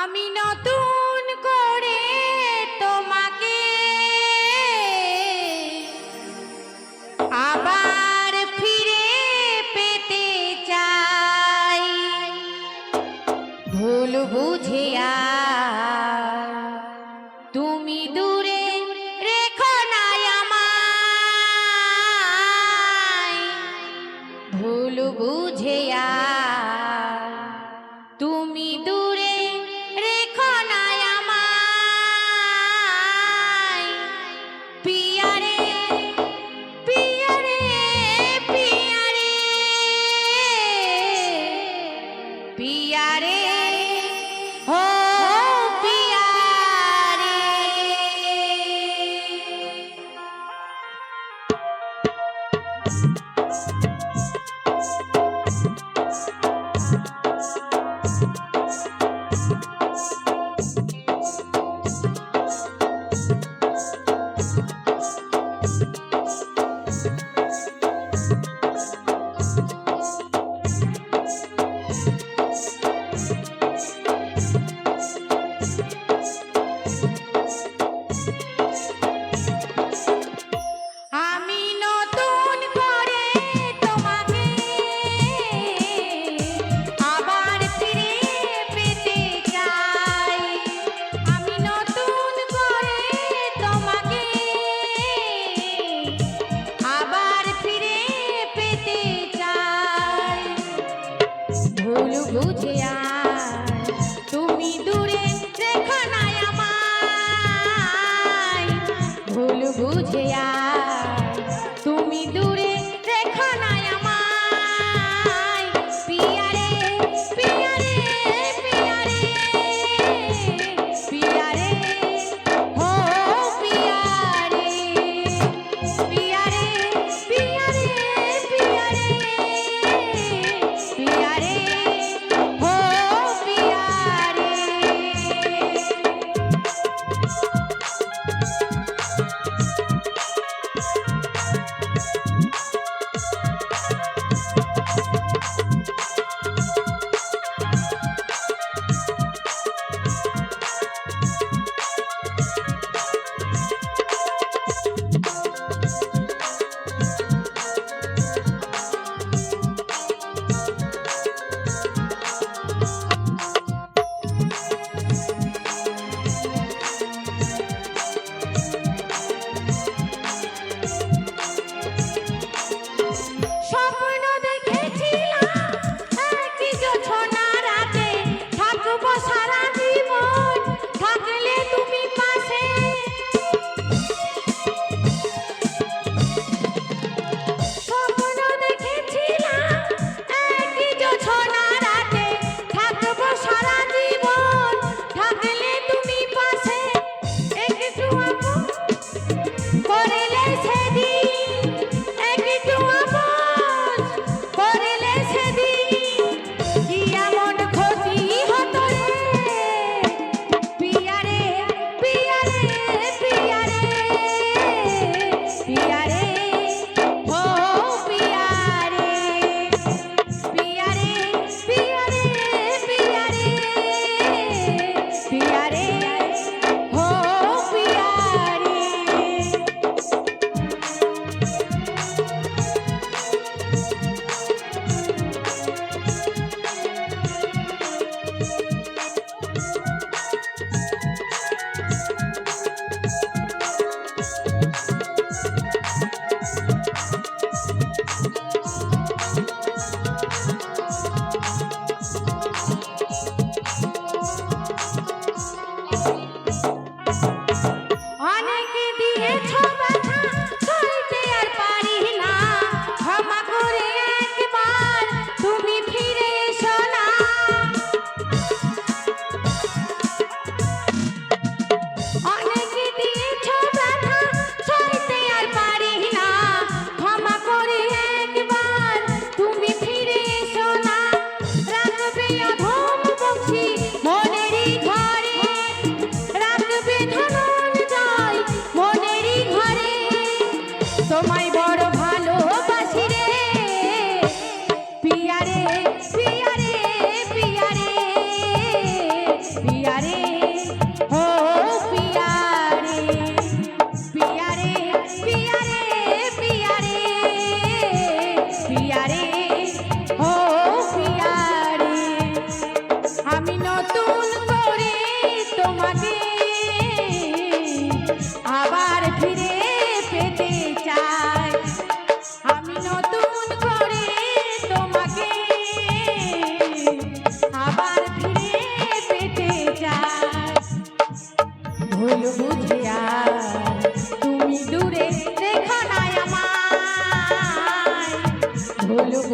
আমি নতুন করে তোমাকে আবার ফিরে পেতে চাই। ভুল বুঝে তুমি দূরে রেখো না আমায়। ভুল বুঝে তুমি দূরে রেখো না আমায়। পিয়ারে পিয়ারে পিয়ারে পিয়ারে ও পিয়ারে। আমি নতুন করে তোমাকে আবার ফিরে পেতে চাই। আমি নতুন করে তোমাকে আবার ফিরে পেতে চাই। ভুল বুঝে তুমি দূরে রেখো না আমায়। ভুল বুঝে তুমি দূরে রেখো না আমায়। পিয়ারে পিয়ারে পিয়ারে পিয়ারে ও পিয়ারে পিয়ারে পিয়ারে পিয়ারে পিয়ারে ও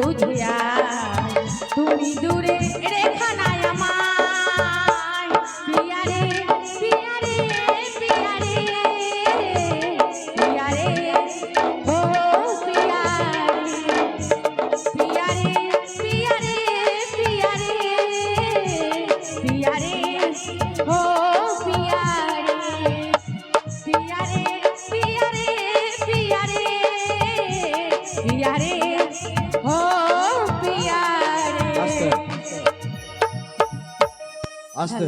বুঝে আয় তুমি দূরে রেখা নাই আমায় পিয়ারে পিয়ারে পিয়ারে পিয়ারে ও পিয়ারে পিয়ারে পিয়ারে পিয়ারে পিয়ারে ও পিয়ারে পিয়ারে পিয়ারে পিয়ারে পিয়ারে ও পিয়ারে আস্তে